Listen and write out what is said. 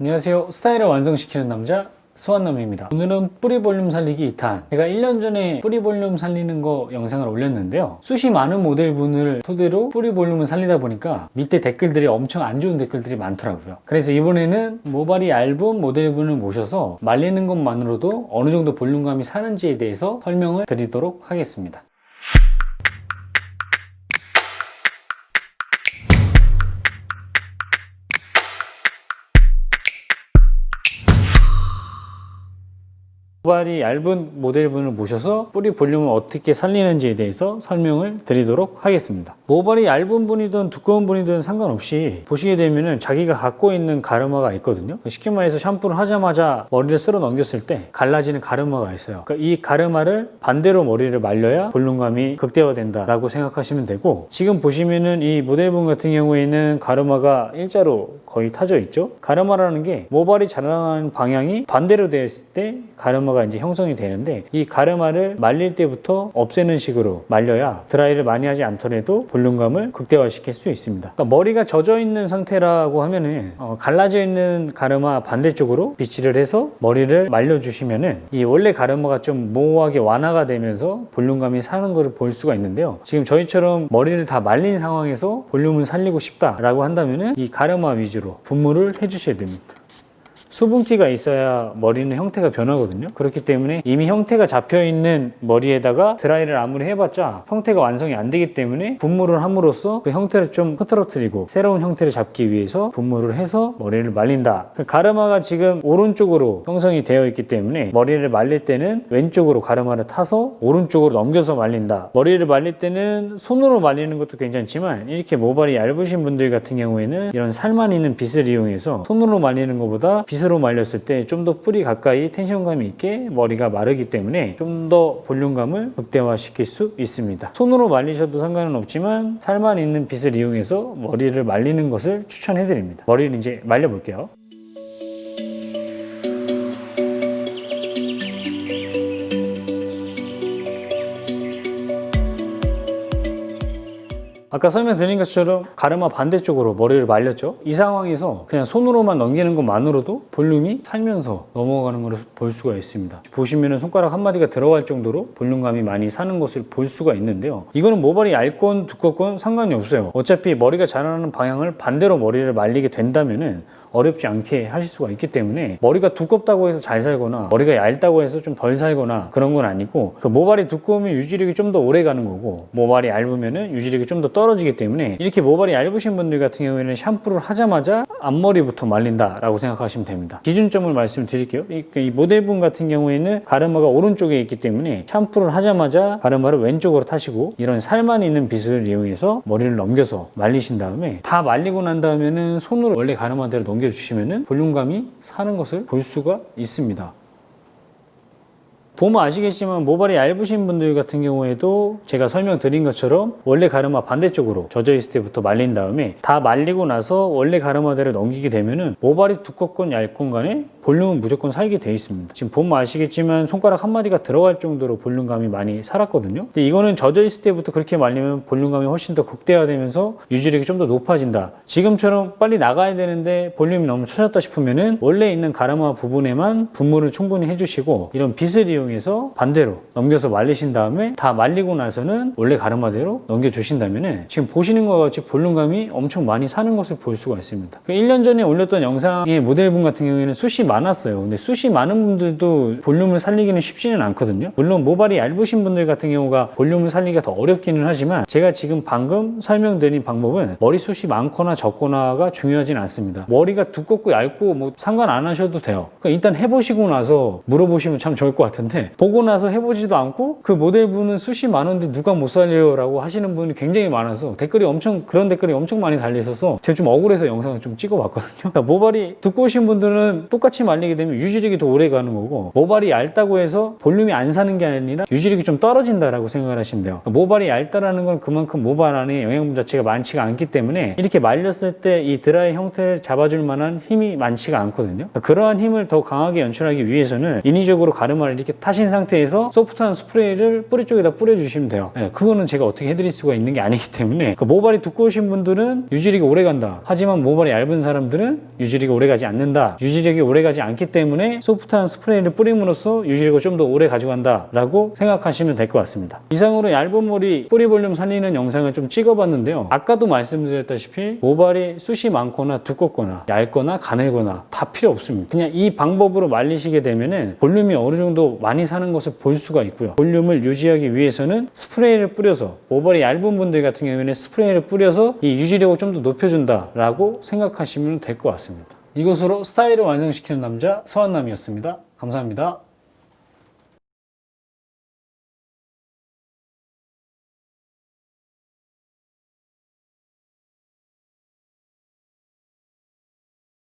안녕하세요. 스타일을 완성시키는 남자 스완남입니다. 오늘은 뿌리 볼륨 살리기 2탄. 제가 1년 전에 뿌리 볼륨 살리는 거 영상을 올렸는데요. 숱이 많은 모델분을 토대로 뿌리 볼륨을 살리다 보니까 밑에 댓글들이 엄청 안 좋은 댓글들이 많더라고요. 그래서 이번에는 모발이 얇은 모델분을 모셔서 말리는 것만으로도 어느 정도 볼륨감이 사는지에 대해서 설명을 드리도록 하겠습니다. 모발이 얇은 모델분을 모셔서 뿌리 볼륨을 어떻게 살리는지에 대해서 설명을 드리도록 하겠습니다. 모발이 얇은 분이든 두꺼운 분이든 상관없이 보시게 되면 자기가 갖고 있는 가르마가 있거든요. 쉽게 말해서 샴푸를 하자마자 머리를 쓸어 넘겼을 때 갈라지는 가르마가 있어요. 그러니까 이 가르마를 반대로 머리를 말려야 볼륨감이 극대화된다라고 생각하시면 되고, 지금 보시면은 이 모델분 같은 경우에는 가르마가 일자로 거의 타져 있죠. 가르마라는 게 모발이 자라나는 방향이 반대로 되어 있을 때 가르마가 이제 형성이 되는데, 이 가르마를 말릴 때부터 없애는 식으로 말려야 드라이를 많이 하지 않더라도 볼륨감을 극대화시킬 수 있습니다. 그러니까 머리가 젖어 있는 상태라고 하면은 갈라져 있는 가르마 반대쪽으로 빗질을 해서 머리를 말려주시면은 이 원래 가르마가 좀 모호하게 완화가 되면서 볼륨감이 사는 것을 볼 수가 있는데요. 지금 저희처럼 머리를 다 말린 상황에서 볼륨을 살리고 싶다라고 한다면은 이 가르마 위주로 분무를 해주셔야 됩니다. 수분기가 있어야 머리는 형태가 변하거든요. 그렇기 때문에 이미 형태가 잡혀있는 머리에다가 드라이를 아무리 해봤자 형태가 완성이 안 되기 때문에 분무를 함으로써 그 형태를 좀 흐트러뜨리고 새로운 형태를 잡기 위해서 분무를 해서 머리를 말린다. 가르마가 지금 오른쪽으로 형성이 되어 있기 때문에 머리를 말릴 때는 왼쪽으로 가르마를 타서 오른쪽으로 넘겨서 말린다. 머리를 말릴 때는 손으로 말리는 것도 괜찮지만 이렇게 모발이 얇으신 분들 같은 경우에는 이런 살만 있는 빗을 이용해서 손으로 말리는 것보다 빗으로 말렸을 때 좀 더 뿌리 가까이 텐션감이 있게 머리가 마르기 때문에 좀 더 볼륨감을 극대화시킬 수 있습니다. 손으로 말리셔도 상관은 없지만 살만 있는 빗을 이용해서 머리를 말리는 것을 추천해 드립니다. 머리를 이제 말려 볼게요. 아까 설명드린 것처럼 가르마 반대쪽으로 머리를 말렸죠. 이 상황에서 그냥 손으로만 넘기는 것만으로도 볼륨이 살면서 넘어가는 것을 볼 수가 있습니다. 보시면 손가락 한 마디가 들어갈 정도로 볼륨감이 많이 사는 것을 볼 수가 있는데요. 이거는 모발이 얇건 두껍건 상관이 없어요. 어차피 머리가 자라나는 방향을 반대로 머리를 말리게 된다면은 어렵지 않게 하실 수가 있기 때문에 머리가 두껍다고 해서 잘 살거나 머리가 얇다고 해서 좀 덜 살거나 그런 건 아니고, 그 모발이 두꺼우면 유지력이 좀 더 오래 가는 거고 모발이 얇으면 유지력이 좀 더 떨어지기 때문에 이렇게 모발이 얇으신 분들 같은 경우에는 샴푸를 하자마자 앞머리부터 말린다 라고 생각하시면 됩니다. 기준점을 말씀드릴게요. 이 모델분 같은 경우에는 가르마가 오른쪽에 있기 때문에 샴푸를 하자마자 가르마를 왼쪽으로 타시고 이런 살만 있는 빗을 이용해서 머리를 넘겨서 말리신 다음에 다 말리고 난 다음에는 손으로 원래 가르마대로 넘겨주시면 볼륨감이 사는 것을 볼 수가 있습니다. 보면 아시겠지만 모발이 얇으신 분들 같은 경우에도 제가 설명드린 것처럼 원래 가르마 반대쪽으로 젖어 있을 때부터 말린 다음에 다 말리고 나서 원래 가르마대로 넘기게 되면은 모발이 두껍건 얇건 간에 볼륨은 무조건 살게 돼 있습니다. 지금 보면 아시겠지만 손가락 한 마디가 들어갈 정도로 볼륨감이 많이 살았거든요. 근데 이거는 젖어 있을 때부터 그렇게 말리면 볼륨감이 훨씬 더 극대화되면서 유지력이 좀 더 높아진다. 지금처럼 빨리 나가야 되는데 볼륨이 너무 처졌다 싶으면은 원래 있는 가르마 부분에만 분무를 충분히 해주시고 이런 빗을 이용해서 반대로 넘겨서 말리신 다음에 다 말리고 나서는 원래 가르마대로 넘겨주신다면은 지금 보시는 것과 같이 볼륨감이 엄청 많이 사는 것을 볼 수가 있습니다. 1년 전에 올렸던 영상의 모델분 같은 경우에는 숱이 많았어요. 근데 숱이 많은 분들도 볼륨을 살리기는 쉽지는 않거든요. 물론 모발이 얇으신 분들 같은 경우가 볼륨을 살리기가 더 어렵기는 하지만 제가 지금 방금 설명드린 방법은 머리숱이 많거나 적거나가 중요하진 않습니다. 머리가 두껍고 얇고 뭐 상관 안 하셔도 돼요. 그러니까 일단 해보시고 나서 물어보시면 참 좋을 것 같은데, 보고 나서 해보지도 않고 그 모델분은 숱이 많은데 누가 못 살려요 라고 하시는 분이 굉장히 많아서 그런 댓글이 엄청 많이 달려있어서 제가 좀 억울해서 영상을 좀 찍어봤거든요. 그러니까 모발이 두꺼우신 분들은 똑같이 똑같이 말리게 되면 유지력이 더 오래 가는 거고, 모발이 얇다고 해서 볼륨이 안 사는 게 아니라 유지력이 좀 떨어진다라고 생각을 하시면 돼요. 모발이 얇다라는 건 그만큼 모발 안에 영양분 자체가 많지가 않기 때문에 이렇게 말렸을 때 이 드라이 형태를 잡아줄 만한 힘이 많지가 않거든요. 그러한 힘을 더 강하게 연출하기 위해서는 인위적으로 가르마를 이렇게 타신 상태에서 소프트한 스프레이를 뿌리 쪽에다 뿌려주시면 돼요. 그거는 제가 어떻게 해드릴 수가 있는 게 아니기 때문에, 모발이 두꺼우신 분들은 유지력이 오래 간다. 하지만 모발이 얇은 사람들은 유지력이 오래 가지 않는다. 유지력이 오래 가지 않기 때문에 소프트한 스프레이를 뿌림으로써 유지력을 좀 더 오래 가져간다 라고 생각하시면 될 것 같습니다. 이상으로 얇은 머리 뿌리 볼륨 살리는 영상을 좀 찍어봤는데요. 아까도 말씀드렸다시피 모발이 숱이 많거나 두껍거나 얇거나 가늘거나 다 필요 없습니다. 그냥 이 방법으로 말리시게 되면은 볼륨이 어느 정도 많이 사는 것을 볼 수가 있고요. 볼륨을 유지하기 위해서는 스프레이를 뿌려서, 모발이 얇은 분들 같은 경우에는 스프레이를 뿌려서 이 유지력을 좀 더 높여준다 라고 생각하시면 될 것 같습니다. 이것으로 스타일을 완성시키는 남자 서한남이었습니다. 감사합니다.